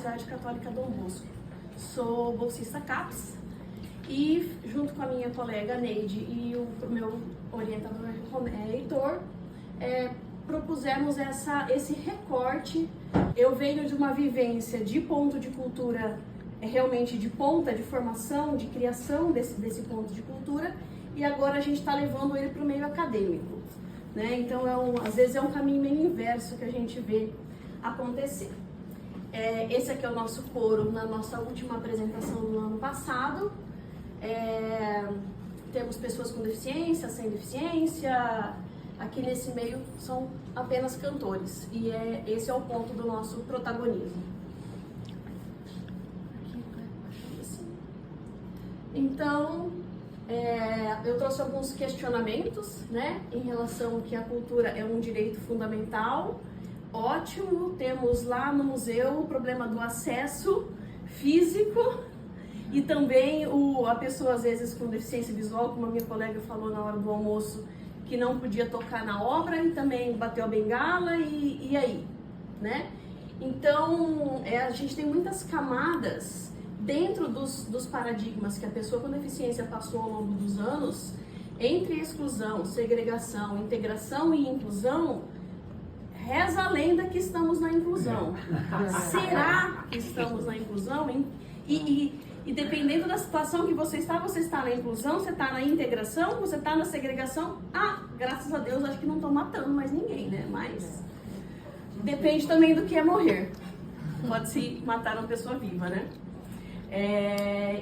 Universidade Católica Dom Bosco. Sou bolsista CAPES e, junto com a minha colega Neide e o meu orientador Heitor, propusemos esse recorte. Eu venho de uma vivência de ponto de cultura, realmente de ponta, de formação, de criação desse ponto de cultura, e agora a gente está levando ele para o meio acadêmico, né? Então, às vezes é um caminho meio inverso que a gente vê acontecer. Esse aqui é o nosso coro na nossa última apresentação do ano passado. Temos pessoas com deficiência, sem deficiência. Aqui nesse meio são apenas cantores, e esse é o ponto do nosso protagonismo. Então, eu trouxe alguns questionamentos, né, em relação que a cultura é um direito fundamental. Ótimo, temos lá no museu o problema do acesso físico e também a pessoa, às vezes, com deficiência visual, como a minha colega falou na hora do almoço, que não podia tocar na obra e também bateu a bengala e aí, né? Então, a gente tem muitas camadas dentro dos paradigmas que a pessoa com deficiência passou ao longo dos anos, entre exclusão, segregação, integração e inclusão. Reza a lenda que estamos na inclusão. Será que estamos na inclusão? E dependendo da situação que você está na inclusão, você está na integração, você está na segregação. Graças a Deus, acho que não estão matando mais ninguém, né? Mas depende também do que é morrer. Pode se matar uma pessoa viva, né?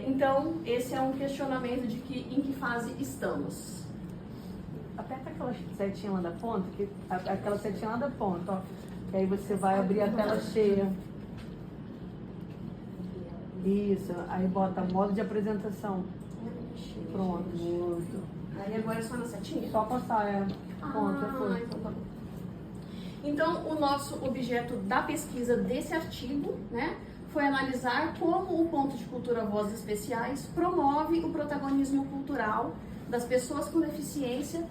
Então, esse é um questionamento de em que fase estamos. Aperta aquela setinha lá da ponta, aquela setinha lá da ponta, ó. Que aí você vai abrir a tela cheia. Isso, aí bota modo de apresentação. Pronto, muito. Aí agora é só na setinha? Só passar, ponto, foi. Então tá bom. Então, o nosso objeto da pesquisa desse artigo, né, foi analisar como o ponto de cultura Vozes Especiais promove o protagonismo cultural das pessoas com deficiência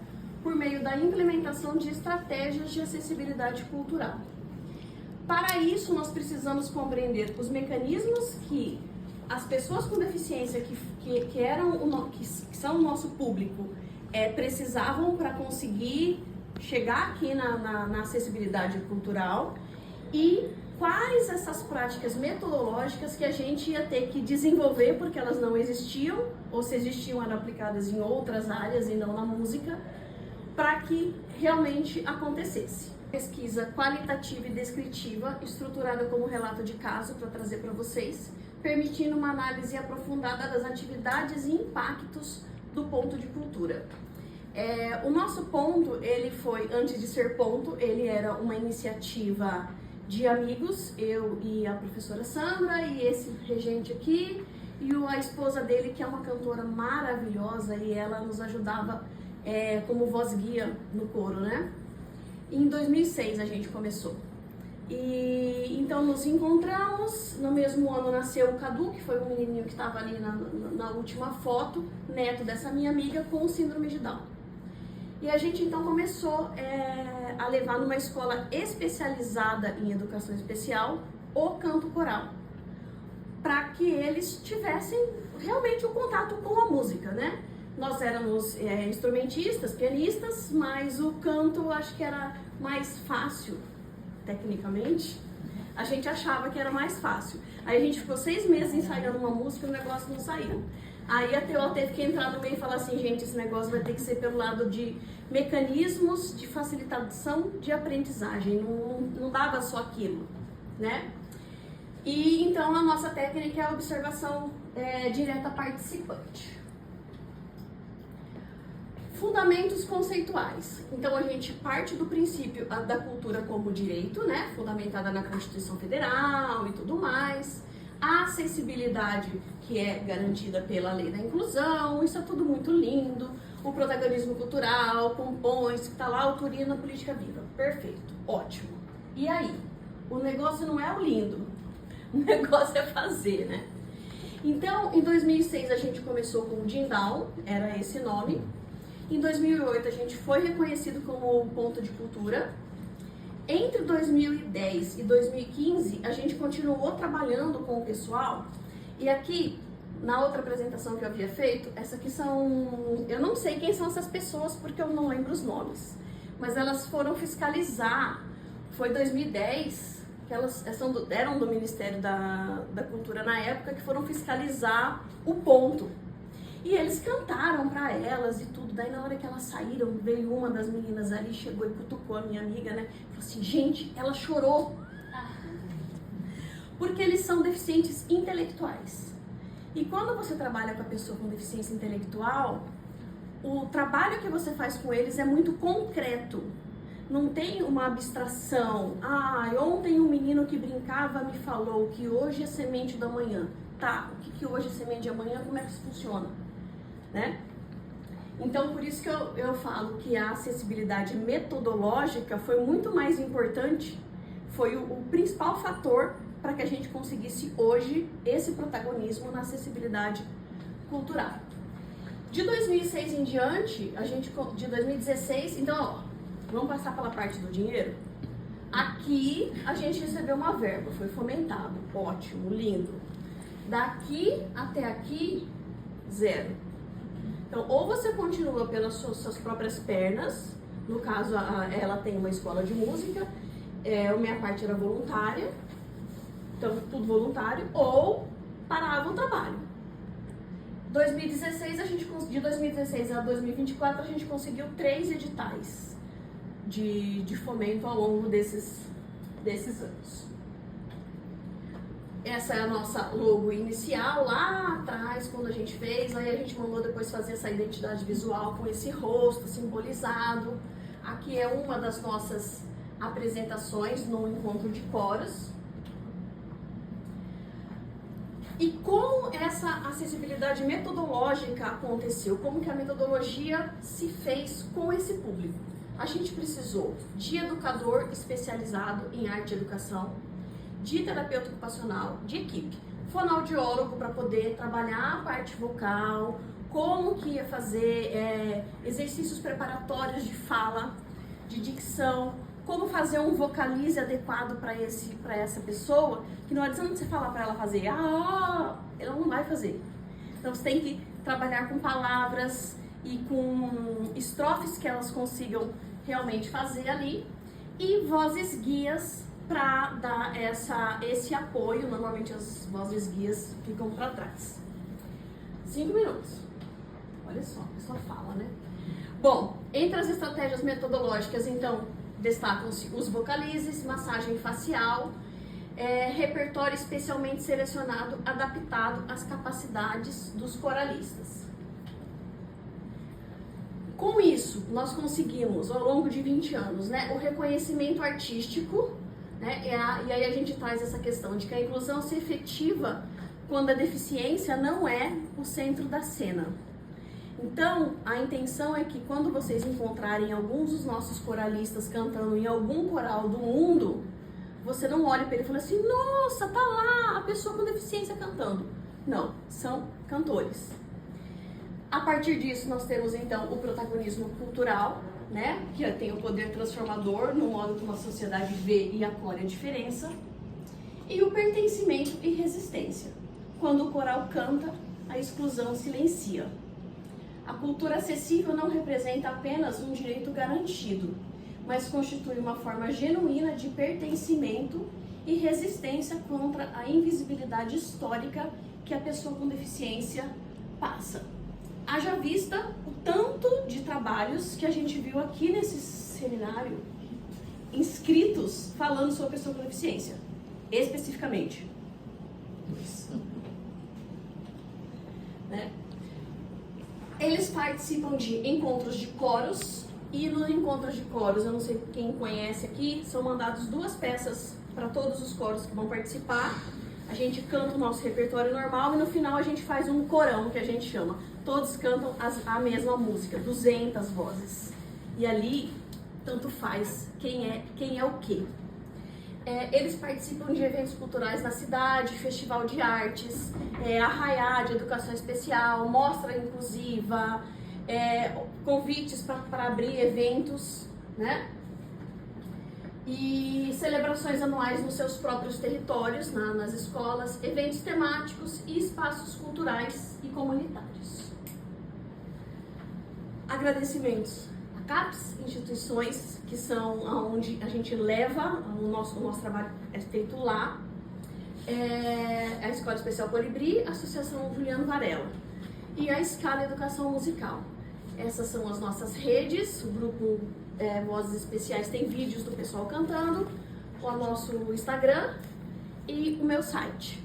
por meio da implementação de estratégias de acessibilidade cultural. Para isso, nós precisamos compreender os mecanismos que as pessoas com deficiência que são o nosso público precisavam para conseguir chegar aqui na acessibilidade cultural e quais essas práticas metodológicas que a gente ia ter que desenvolver porque elas não existiam, ou se existiam eram aplicadas em outras áreas e não na música, para que realmente acontecesse. Pesquisa qualitativa e descritiva, estruturada como relato de caso para trazer para vocês, permitindo uma análise aprofundada das atividades e impactos do ponto de cultura. O nosso ponto, ele foi, antes de ser ponto, ele era uma iniciativa de amigos, eu e a professora Sandra, e esse regente aqui, e a esposa dele, que é uma cantora maravilhosa, e ela nos ajudava como voz guia no coro, né? Em 2006 a gente começou. E então nos encontramos, no mesmo ano nasceu o Cadu, que foi um menininho que estava ali na última foto, neto dessa minha amiga, com síndrome de Down. E a gente então começou a levar numa escola especializada em educação especial o canto coral, para que eles tivessem realmente o contato com a música, né? Nós éramos instrumentistas, pianistas, mas o canto acho que era mais fácil, tecnicamente. A gente achava que era mais fácil. Aí a gente ficou 6 meses ensaiando uma música e o negócio não saiu. Aí a TO teve que entrar no meio e falar assim, gente, esse negócio vai ter que ser pelo lado de mecanismos de facilitação de aprendizagem, não dava só aquilo, né? E então a nossa técnica é a observação direta participante. Fundamentos conceituais. Então a gente parte do princípio da cultura como direito, né? Fundamentada na Constituição Federal e tudo mais. A acessibilidade, que é garantida pela lei da inclusão, isso é tudo muito lindo. O protagonismo cultural, compõe-se, que está lá, autoria na política viva. Perfeito, ótimo. E aí? O negócio não é o lindo, o negócio é fazer, né? Então, em 2006 a gente começou com o Jindal, era esse nome. Em 2008 a gente foi reconhecido como ponto de cultura. Entre 2010 e 2015, a gente continuou trabalhando com o pessoal. E aqui, na outra apresentação que eu havia feito, essa aqui são... Eu não sei quem são essas pessoas, porque eu não lembro os nomes. Mas elas foram fiscalizar. Foi 2010, que elas eram do Ministério da Cultura na época, que foram fiscalizar o ponto. E eles cantaram pra elas e tudo. Daí na hora que elas saíram, veio uma das meninas ali, chegou e cutucou a minha amiga, né? Falou assim, gente, ela chorou. Porque eles são deficientes intelectuais. E quando você trabalha com a pessoa com deficiência intelectual, o trabalho que você faz com eles é muito concreto. Não tem uma abstração. Ontem um menino que brincava me falou que hoje é semente do amanhã. Tá, o que hoje é semente de amanhã, como é que isso funciona? Né? Então, por isso que eu falo que a acessibilidade metodológica foi muito mais importante, foi o principal fator para que a gente conseguisse hoje esse protagonismo na acessibilidade cultural. De 2006 em diante, de 2016, então, vamos passar pela parte do dinheiro? Aqui a gente recebeu uma verba, foi fomentado, ótimo, lindo. Daqui até aqui, zero. Então, ou você continua pelas suas próprias pernas, no caso, ela tem uma escola de música, a minha parte era voluntária, então tudo voluntário, ou parava o trabalho. De 2016 a 2024, a gente conseguiu 3 editais de fomento ao longo desses anos. Essa é a nossa logo inicial, lá atrás, quando a gente fez, aí a gente mandou depois fazer essa identidade visual com esse rosto simbolizado. Aqui é uma das nossas apresentações no encontro de coros. E como essa acessibilidade metodológica aconteceu? Como que a metodologia se fez com esse público? A gente precisou de educador especializado em arte e educação, de terapeuta ocupacional, de equipe, fonoaudiólogo para poder trabalhar a parte vocal, como que ia fazer exercícios preparatórios de fala, de dicção, como fazer um vocalize adequado para essa pessoa, que não adianta você falar para ela fazer, ela não vai fazer. Então você tem que trabalhar com palavras e com estrofes que elas consigam realmente fazer ali, e vozes guias para dar esse apoio. Normalmente as vozes guias ficam para trás. 5 minutos. Olha só, a pessoa fala, né? Bom, entre as estratégias metodológicas, então, destacam-se os vocalizes, massagem facial, repertório especialmente selecionado, adaptado às capacidades dos coralistas. Com isso, nós conseguimos, ao longo de 20 anos, né, o reconhecimento artístico, né, e aí a gente traz essa questão de que a inclusão se efetiva quando a deficiência não é o centro da cena. Então, a intenção é que quando vocês encontrarem alguns dos nossos coralistas cantando em algum coral do mundo, você não olhe para ele e fale assim, nossa, tá lá a pessoa com deficiência cantando. Não, são cantores. A partir disso, nós temos então o protagonismo cultural, né, que tem o poder transformador no modo como a sociedade vê e acolhe a diferença, e o pertencimento e resistência. Quando o coral canta, a exclusão silencia. A cultura acessível não representa apenas um direito garantido, mas constitui uma forma genuína de pertencimento e resistência contra a invisibilidade histórica que a pessoa com deficiência passa. Haja vista o tanto de trabalhos que a gente viu aqui nesse seminário, inscritos falando sobre a pessoa com deficiência, especificamente. Né? Eles participam de encontros de coros, e nos encontros de coros, eu não sei quem conhece aqui, são mandados 2 peças para todos os coros que vão participar. A gente canta o nosso repertório normal e no final a gente faz um corão, que a gente chama. Todos cantam a mesma música, 200 vozes. E ali, tanto faz quem é o quê. Eles participam de eventos culturais na cidade, festival de artes, arraiá de educação especial, mostra inclusiva, convites para abrir eventos, né? e celebrações anuais nos seus próprios territórios, nas escolas, eventos temáticos e espaços culturais e comunitários. Agradecimentos a CAPES, instituições que são onde a gente leva o nosso trabalho é feito lá, a Escola Especial Colibri, a Associação Juliano Varela e a Scala Educação Musical. Essas são as nossas redes, o grupo Vozes Especiais tem vídeos do pessoal cantando, o nosso Instagram e o meu site.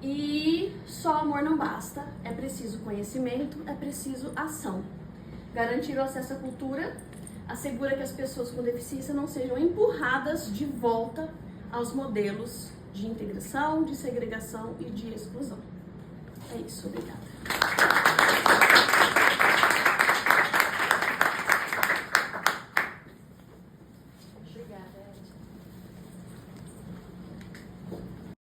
E só amor não basta, é preciso conhecimento, é preciso ação. Garantir o acesso à cultura assegura que as pessoas com deficiência não sejam empurradas de volta aos modelos de integração, de segregação e de exclusão. É isso, obrigada.